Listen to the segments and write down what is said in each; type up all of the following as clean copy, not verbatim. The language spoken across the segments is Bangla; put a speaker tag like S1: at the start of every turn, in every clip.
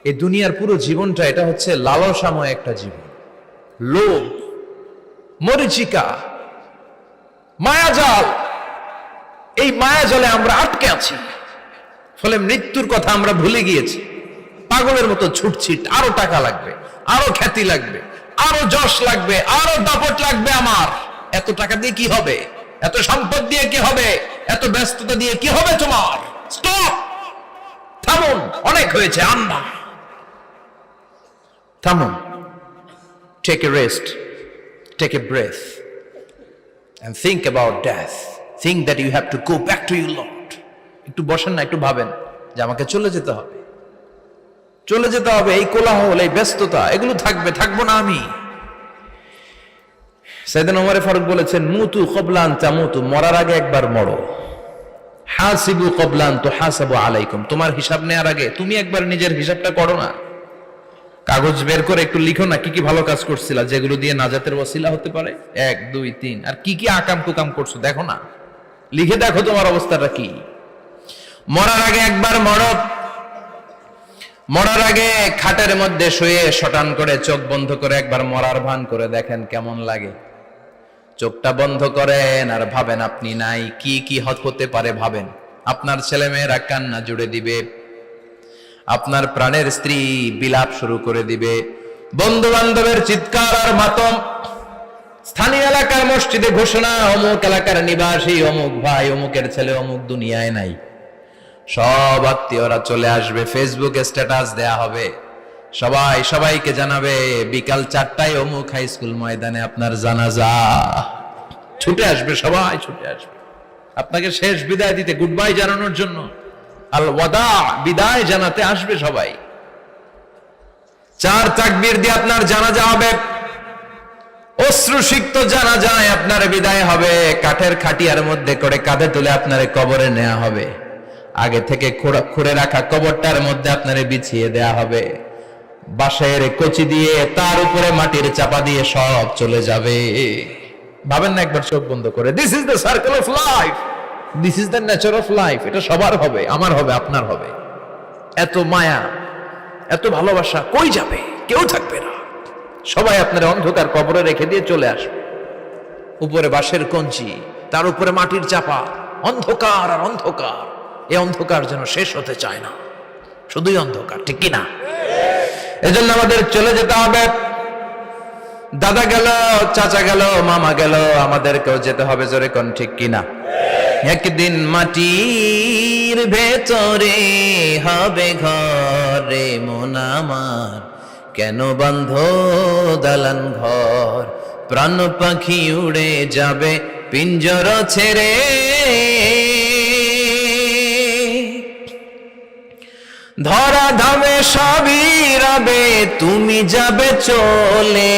S1: এই দুনিয়ার পুরো জীবনটা এটা হচ্ছে লালসাময় একটা জীবন, লোভ, মরিচিকা, মায়াজাল। এই মায়াজালে আমরা আটকে আছি, ফলে মৃত্যুর কথা আমরা ভুলে গিয়েছি। পাগলের মতো ছুটছিট, আরো টাকা লাগবে, আরো খ্যাতি লাগবে, আরো যশ লাগবে, আরো দাপট লাগবে। আমার এত টাকা দিয়ে কি হবে? এত সম্পদ দিয়ে কি হবে? এত ব্যস্ততা দিয়ে কি হবে তোমার? স্টপ, থামুন, অনেক হয়েছে। আন্না, থামুন, take a rest, take a breath and think about death. Think that you have to go back to your Lord. একটু বসেন না, একটু ভাবেন যে আমাকে চলে যেতে হবে, চলে যেতে হবে। এই কোলাহল, এই ব্যস্ততা, এগুলো থাকবে, থাকবো না আমি। সাইয়েদনা ওমর ফারুক বলেছেন, মুতু ক্বাবলা আন তামুতু, মরার আগে একবার মরো। হাসিবু ক্বাবলা আন তুহাসাবু আলাইকুম, তোমার হিসাব নেওয়ার আগে তুমি একবার নিজের হিসাবটা করো না। কাগজ বের করে একটু লিখো না কি কি ভালো কাজ করছিলা, যেগুলো দিয়ে নাজাতের ওসিলা হতে পারে। 1 2 3, আর কি কি আকাম কুকাম করছো দেখো না, লিখে দেখো তোমার অবস্থাটা কি। মরার আগে একবার মরো। মরার আগে খাটের মধ্যে শুয়ে শটান করে চোখ বন্ধ করে একবার মরার ভান করে দেখেন কেমন লাগে। চোখটা বন্ধ করেন আর ভাবেন আপনি নাই, কি কি হতে পারে ভাবেন। আপনার ছেলে মেয়েরা কান্না জুড়ে দিবে, আপনার প্রাণের স্ত্রী বিলাপ শুরু করে দিবে, বন্ধু বান্ধবের চিৎকার আর মাতম, স্থানীয় এলাকার মসজিদে ঘোষণা, অমুক এলাকার নিবাসী অমুক ভাই অমুকের ছেলে অমুক দুনিয়ায় নাই। সব আত্মীয়রা চলে আসবে, ফেসবুকে স্ট্যাটাস দেয়া হবে, সবাই সবাইকে জানাবে বিকাল 4টায় অমুক হাই স্কুল ময়দানে আপনার জানাজা। ছুটে আসবে, সবাই ছুটে আসবে আপনাকে শেষ বিদায় দিতে, গুড বাই জানানোর জন্য, আল ওয়াদা, বিদায় জানাতে আসবে সবাই। 4 তাকবীর দিয়ে আপনার জানাজা হবে, অশ্রুসিক্ত জানাজায় আপনার বিদায় হবে। কাঠের খাটিয়ার মধ্যে করে কাঁধে তুলে আপনার কবরে নেওয়া হবে। আগে থেকে খুঁড়ে রাখা কবরটার মধ্যে আপনারে বিছিয়ে দেয়া হবে। বাঁশের কচি দিয়ে তার উপরে মাটির চাপা দিয়ে সব চলে যাবে। ভাবেন না একবার চোখ বন্ধ করে, this is the circle of life, this is the nature of life. এটা সবার হবে, আমার হবে, আপনার হবে। এত মায়া, এত ভালোবাসা কই যাবে? কেউ থাকবে না, সবাই আপনার অন্ধকার কবরে রেখে দিয়ে চলে আসবে। উপরে বাঁশের কঞ্চি, তার উপরে মাটির চাপা, অন্ধকার আর অন্ধকার। এই অন্ধকার যেন শেষ হতে চায় না, শুধুই অন্ধকার, ঠিক কিনা? এজন্য আমাদের চলে যেতে হবে। দাদা গেল, চাচা গেল, মামা গেল, আমাদেরকেও যেতে হবে, জোরে কোন ঠিক কিনা? একদিন মাটির ভেতরে হবে ঘরে মন আমার, কেন বন্ধ দালান ঘর, প্রাণ পাখি উড়ে যাবে পিঞ্জর ছেড়ে। ধরা ধামে সবই রবে, তুমি যাবে চলে,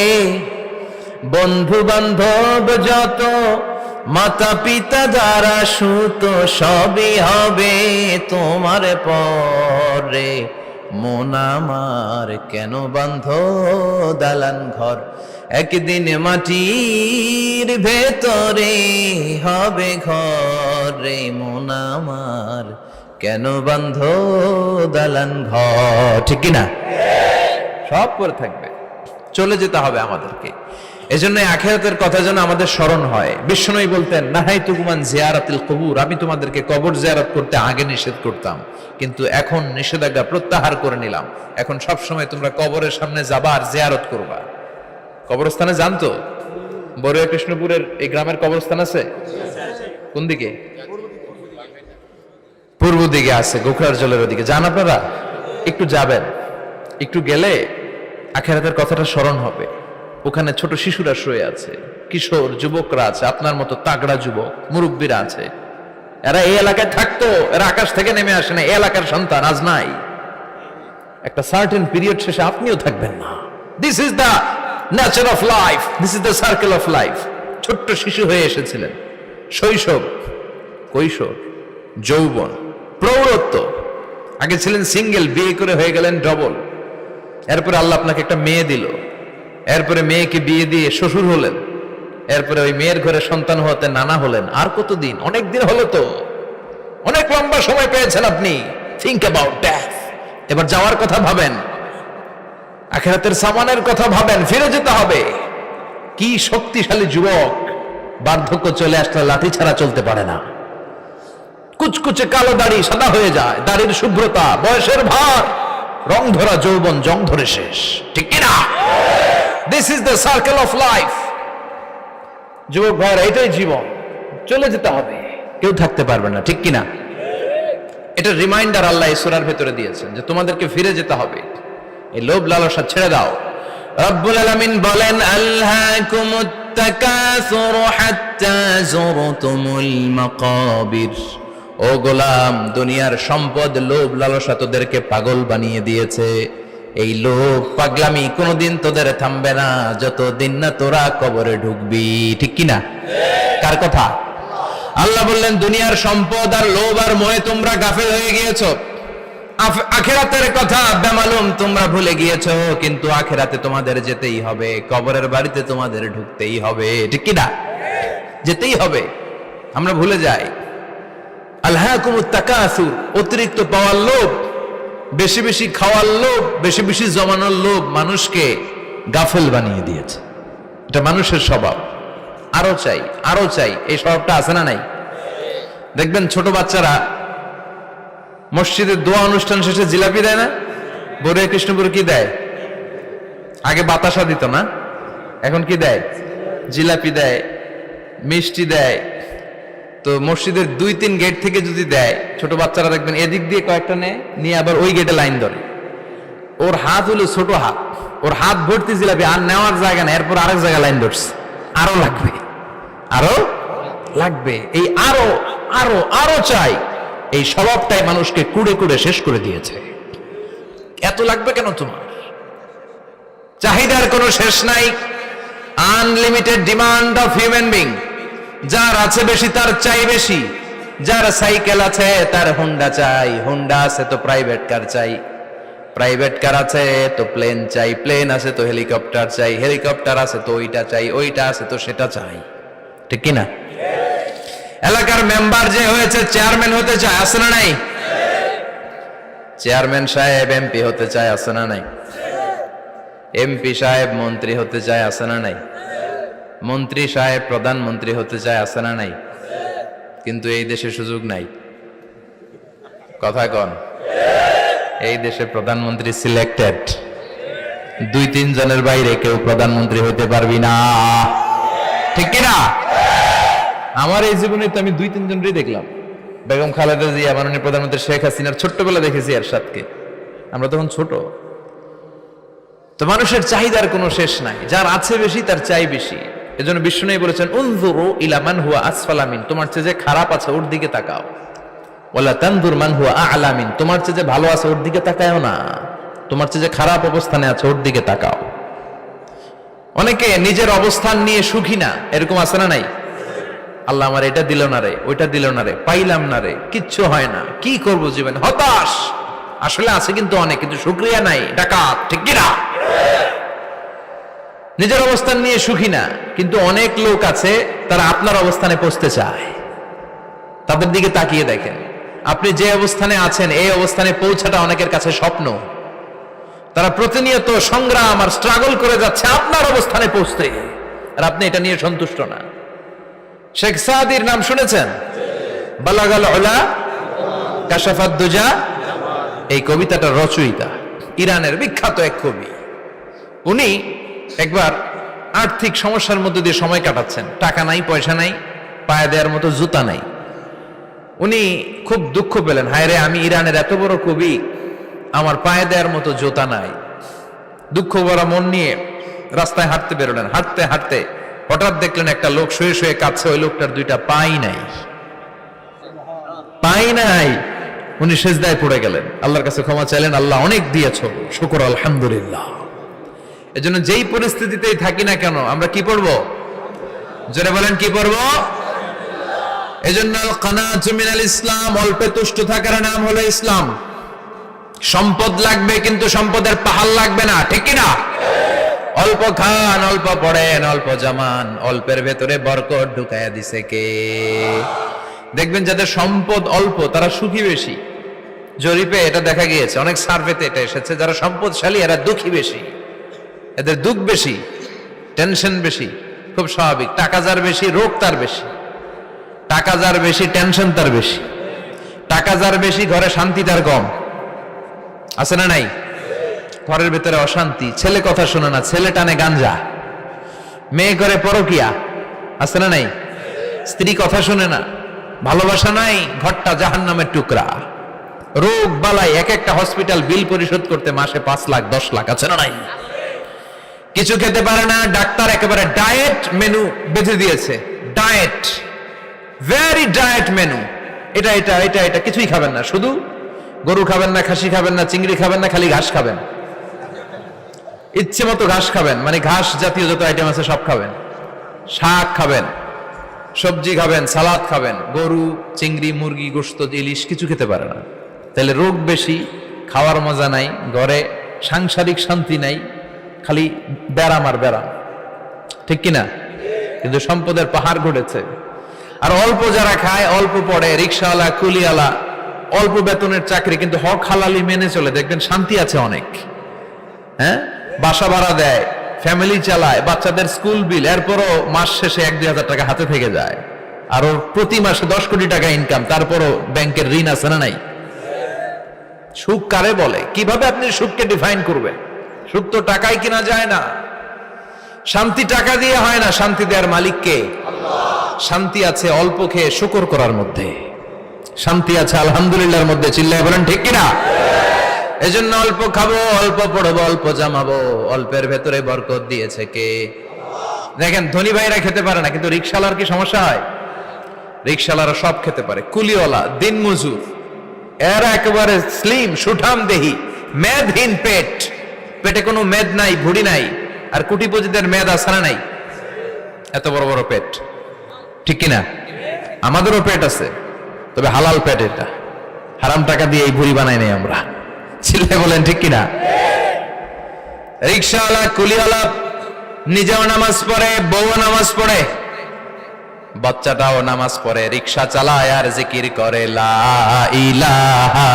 S1: বন্ধু বান্ধব যত, মাতা পিতা যারা সুত, সবই হবে তোমার পরে। মন আমার কেন বন্ধ দালান ঘর, একদিন মাটির ভেতরে হবে ঘরে মন আমার, কেন বন্ধ দালান ঘর, ঠিক কিনা? সব পরে থাকবে, চলে যেতে হবে আমাদেরকে। এজন্য আখিরাতের কথা যেন আমাদের স্মরণ হয়। বিশ্বনবী বলতেন, নাহাইতুকুম আন জিয়ারাতিল কুবুর, আমি তোমাদেরকে কবর জিয়ারত করতে আগে নিষেধ করতাম, কিন্তু এখন নিষেধাজ্ঞা প্রত্যাহার করে নিলাম। এখন সব সময় তোমরা কবরের সামনে যাবা আর জিয়ারত করবা। কবরস্থানে জানতো বড়ুয়া কৃষ্ণপুরের এই গ্রামের কবরস্থান আছে কোন দিকে? পূর্ব দিকে আছে, গোখরার জলের ওদিকে। যান আপনারা, একটু যাবেন, একটু গেলে আখিরাতের কথাটা স্মরণ হবে। ওখানে ছোট শিশুরা শুয়ে আছে, কিশোর যুবকরা আছে, আপনার মতো তাগড়া যুবক মুরব্বীরা আছে। এরা এই এলাকায় থাকতো, এরা আকাশ থেকে নেমে আসে না, এই এলাকার সন্তান, আজ নাই। একটা সার্টেন পিরিয়ড শেষে আপনিও থাকবেন না। This is the nature of life, this is the circle of life. ছোট্ট শিশু হয়ে এসেছিলেন, শৈশব, কৈশোর, যৌবন, প্রৌঢ়ত্ব। আগে ছিলেন সিঙ্গেল, বিয়ে করে হয়ে গেলেন ডবল। এরপরে আল্লাহ আপনাকে একটা মেয়ে দিল, এরপরে মেয়েকে বিয়ে দিয়ে শ্বশুর হলেন, এরপরে ওই মেয়ের ঘরে সন্তান হতে নানা হলেন। আর কতদিন? অনেক দিন হলো তো, অনেক লম্বা সময় পেয়েছেন আপনি। Think about death. এবার যাওয়ার কথা ভাবেন। আখিরাতের সামানের কথা ভাবেন, ফিরে যেতে হবে। কি শক্তিশালী যুবক, বার্ধক্য চলে আসলে লাঠি ছাড়া চলতে পারে না। কুচকুচে কালো দাড়ি সাদা হয়ে যায়, দাড়ির শুভ্রতা, বয়সের ভার, রং ধরা যৌবন জং ধরে শেষ, ঠিক কিনা? This is the circle of life. যুবক ভাইরা, এটাই জীবন, চলে যেতে হবে, কেউ থাকতে পারবে না, ঠিক কিনা? এটা রিমাইন্ডার আল্লাহ এই সূরার ভেতরে দিয়েছেন যে তোমাদেরকে ফিরে যেতে হবে, এই লোভ লালসা ছেড়ে দাও। রব্বুল আলামিন বলেন, আলহাকুমুত তাকাসুর হাত্তা যুরতুমুল মাকাবির। ও গোলাম, দুনিয়ার সম্পদ, লোভ লালসা তোদেরকে পাগল বানিয়ে দিয়েছে। এই লোভ পাগলামি কোনোদিন তোদের থামবে না যতদিন না তোরা কবরে ঢুকবি, ঠিক কিনা? কার কথা? আল্লাহ বললেন, দুনিয়ার সম্পদ আর লোভ আর মোহে তোমরা গাফেল হয়ে গিয়েছো। আখিরাতের কথা বেমালুম তোমরা ভুলে গিয়েছো, কিন্তু আখিরাতে তোমাদের যেতেই হবে, কবরের বাড়িতে তোমাদের ঢুকতেই হবে, ঠিক কিনা? যেতেই হবে, আমরা ভুলে যাই। আলহাকুমুত তাকাসুর, অতিরিক্ত পাওয়ার লোভ, বেশি বেশি খাওয়ার লোভ, বেশি বেশি জমানোর লোভ মানুষকে গাফেল বানিয়ে দিয়েছে। এটা মানুষের স্বভাব, আরো চাই আরো চাই, এই স্বভাবটা আছে না নাই? দেখবেন ছোট বাচ্চারা মসজিদের দোয়া অনুষ্ঠান শেষে জিলাপি দেয় না? বড়ুয়া কৃষ্ণপুর কি দেয়? আগে বাতাসা দিত না, এখন কি দেয়? জিলাপি দেয়, মিষ্টি দেয়। তো মসজিদের 2-3 গেট থেকে যদি দেয়, ছোট বাচ্চারা দেখবেন এদিক দিয়ে কয়েকটা নিয়ে আবার ওই গেটে লাইন ধরে। ওর হাত হলো ছোট হাত, ওর হাত ভর্তি জিলাপি, আর নেওয়ার জায়গা না, এরপর আরেক জায়গায় লাইন ধরছে, আরো লাগবে আরো লাগবে, এই আরো আরো আরো চাই, এই স্বভাবটাই মানুষকে কুড়ে কুড়ে শেষ করে দিয়েছে। এত লাগবে কেন তোমার? চাহিদার কোনো শেষ নাই, unlimited demand of human being. যার আছে বেশি তার চাই বেশি, যার সাইকেল আছে তার হুন্ডা চাই, হুন্ডা আছে তো প্রাইভেট কার চাই, প্রাইভেট কার আছে তো প্লেন চাই, প্লেন আছে তো হেলিকপ্টার চাই, হেলিকপ্টার আছে তো ওইটা চাই, ওইটা আছে তো সেটা চাই, ঠিক কিনা? এলাকার মেম্বার যে হয়েছে চেয়ারম্যান হতে চায়, আছে না নাই? চেয়ারম্যান সাহেব এমপি হতে চায়, আছে না নাই? এমপি সাহেব মন্ত্রী হতে চায়, আছে না নাই? মন্ত্রী সাহেব প্রধানমন্ত্রী হতে চায়, আছে না নাই? কিন্তু এই দেশে সুযোগ নাই, কথা কন। এই দেশে প্রধানমন্ত্রী সিলেক্টেড, 2-3 জনের বাইরে কেউ প্রধানমন্ত্রী হতে পারবি না, ঠিক কিনা? আমার এই জীবনে তো আমি 2-3 জনই দেখলাম। বেগম খালেদা জিয়া, মাননীয় প্রধানমন্ত্রী শেখ হাসিনার ছোট্টবেলা দেখেছি এরশাদকে, আমরা তখন ছোট। তো মানুষের চাহিদার কোনো শেষ নাই, যার আছে বেশি তার চাই বেশি। এজন্য বিষ্ণু বলেছেন, উনজুরু ইলা মান হুয়া আসফালা মিন, তোমার চেয়ে যে খারাপ আছে ওর দিকে তাকাও। ওয়ালা তানজুর মান হুয়া আ'লা মিন, তোমার চেয়ে যে ভালো আছে ওর দিকে তাকায়ও না, তোমার চেয়ে যে খারাপ অবস্থানে আছে ওর দিকে তাকাও। অনেকে নিজের অবস্থান নিয়ে সুখী না, এরকম আছে না নাই? আল্লাহ আমার এটা দিল না রে, ওইটা দিল না রে, পাইলাম না রে, কিচ্ছু হয় না, কি করব জীবনে, হতাশ। আসলে আছে কিন্তু অনেক, কিন্তু শুকরিয়া নাই, ডাকাত, ঠিক কিনা? নিজের অবস্থান নিয়ে সুখী না, কিন্তু অনেক লোক আছে তারা আপনার অবস্থানে পৌঁছতে চায়। তাদের দিকে তাকিয়ে দেখেন, আপনি যে অবস্থানে আছেন এই অবস্থানে পৌঁছাটা অনেকের কাছে স্বপ্ন। তারা প্রতিনিয়ত সংগ্রাম আর স্ট্রাগল করে যাচ্ছে আপনার অবস্থানে পৌঁছতে, আর আপনি এটা নিয়ে সন্তুষ্ট না। শেখ সাদির নাম শুনেছেন? বালাগাল উলা কাশাফাত দুজা, এই কবিতাটা রচয়িতা ইরানের বিখ্যাত এক কবি। উনি একবার আর্থিক সমস্যার মধ্যে দিয়ে সময় কাটাচ্ছেন, টাকা নাই, পয়সা নাই, পায়ে দেওয়ার মতো জুতা নাই। উনি খুব দুঃখ পেলেন, হায় রে, আমি ইরানের এত বড় কবি, আমার পায়ে দেওয়ার মতো জুতা নাই। দুঃখ ভরা মন নিয়ে রাস্তায় হাঁটতে বেরোলেন। হাঁটতে হাঁটতে হঠাৎ দেখলেন একটা লোক শুয়ে শুয়ে কাঁদছে, ওই লোকটার 2টা পাই নাই, পাই নাই। উনি সেজদায় পড়ে গেলেন, আল্লাহর কাছে ক্ষমা চাইলেন, আল্লাহ অনেক দিয়েছো, শুকর আলহামদুলিল্লাহ। এজন্য যেই পরিস্থিতিতেই থাকি না কেন আমরা কি পড়বো? জোরে বলেন, কি পড়বো? এজন্য আল কানাতু মিনাল ইসলাম, অল্পে তুষ্ট থাকার নাম হলো ইসলাম। সম্পদ লাগবে কিন্তু সম্পদের পাহাড় লাগবে না, ঠিক কিনা? অল্প খান, অল্প পড়েন, অল্প জামান, অল্পের ভেতরে বরকত ঢুকায়া দিছে কে? দেখবেন যাদের সম্পদ অল্প তারা সুখী বেশি। জরিপে এটা দেখা গিয়েছে, অনেক সার্ভেতে এটা এসেছে, যারা সম্পদশালী এরা দুঃখী বেশি। এদের দুঃখ বেশি, টেনশন বেশি, খুব স্বাভাবিক। টাকা যার বেশি, রোগ তার বেশি। টাকা যার বেশি, টেনশন তার বেশি। টাকা যার বেশি, ঘরে শান্তি তার কম। আছে না নাই? ঘরের ভেতরে অশান্তি, ছেলে কথা শোনে না, ছেলে টানে গাঞ্জা, মেয়ে করে পরকিয়া। আছে না নাই? স্ত্রী কথা শোনে না, ভালোবাসা নাই, ঘরটা জাহান্নামের টুকরা। রোগ বালাই, এক একটা হসপিটাল বিল পরিশোধ করতে মাসে 5 লাখ 10 লাখ। আছে না নাই? কিছু খেতে পারে না, ডাক্তার একেবারে ডায়েট মেনু বেঁধে দিয়েছে। Diet, very diet menu. এটা এটা এটা এটা কিছুই খাবেন না, শুধু গরু খাবেন না, খাসি খাবেন না, চিংড়ি খাবেন না, খালি ঘাস খাবেন। ইচ্ছে মতো ঘাস খাবেন, মানে ঘাস জাতীয় যত আইটেম আছে সব খাবেন। শাক খাবেন, সবজি খাবেন, সালাদ খাবেন। গরু, চিংড়ি, মুরগি, গোশত, ইলিশ কিছু খেতে পারে না। তাহলে রোগ বেশি, খাওয়ার মজা নাই, ঘরে সাংসারিক শান্তি নাই, খালি ব্যারাম আর ব্যারাম। ঠিক কিনা? কিন্তু সম্পদের পাহাড় ঘটেছে। আর অল্প যারা খায়, অল্প পড়ে, রিক্সাওয়ালা, কুলিওয়ালা, অল্প বেতনের চাকরি, কিন্তু হক হালালি মেনে চলে, দেখবেন শান্তি আছে অনেক। হ্যাঁ, বাসা ভাড়া দেয়, ফ্যামিলি চালায়, বাচ্চাদের স্কুল বিল, এরপরও মাস শেষে 1-2 হাজার টাকা হাতে থেকে যায়। আর ওর প্রতি মাসে 10 কোটি টাকা ইনকাম, তারপরও ব্যাংকের ঋণ আছে না নাই? সুখ কারে বলে? কিভাবে আপনি সুখকে ডিফাইন করবেন? সুখ তো টাকায় কিনা যায় না। শান্তি টাকা দিয়ে হয় না, শান্তি দেওয়ার মালিক কে? শান্তি আছে অল্প খেয়ে শুকর করার মধ্যে, শান্তি আছে আলহামদুলিল্লাহর মধ্যে। চিল্লায় বলেন ঠিক কিনা? এজন্য অল্প খাবো, অল্প পড়বো, অল্প জামাবো, অল্পের ভেতরে বরকত দিয়েছে কে? দেখেন, ধনী ভাইরা খেতে পারে না, কিন্তু রিক্সাওয়ালার কি সমস্যা হয়? রিক্সাওয়ালারা সব খেতে পারে। কুলিওয়ালা, দিন মজুর, এরা একেবারে স্লিম, সুঠাম দেহি, মেদহীন পেট, পেটে কোনো মেদ নাই, ভুড়ি নাই। আর কোটিপতিদের মেদ আছে না নাই? এত বড় বড় পেট। ঠিক কিনা? আমাদেরও পেট আছে, তবে হালাল পেট। এটা হারাম টাকা দিয়ে এই ভুড়ি বানাই নাই আমরা। ছেলে বলেন ঠিক কিনা? রিক্সাওয়ালা, কুলিওয়ালা নিজেও নামাজ পড়ে, বউ নামাজ পড়ে, বাচ্চাটাও নামাজ পড়ে, রিক্সা চালায় আর জিকির করে লা ইলাহা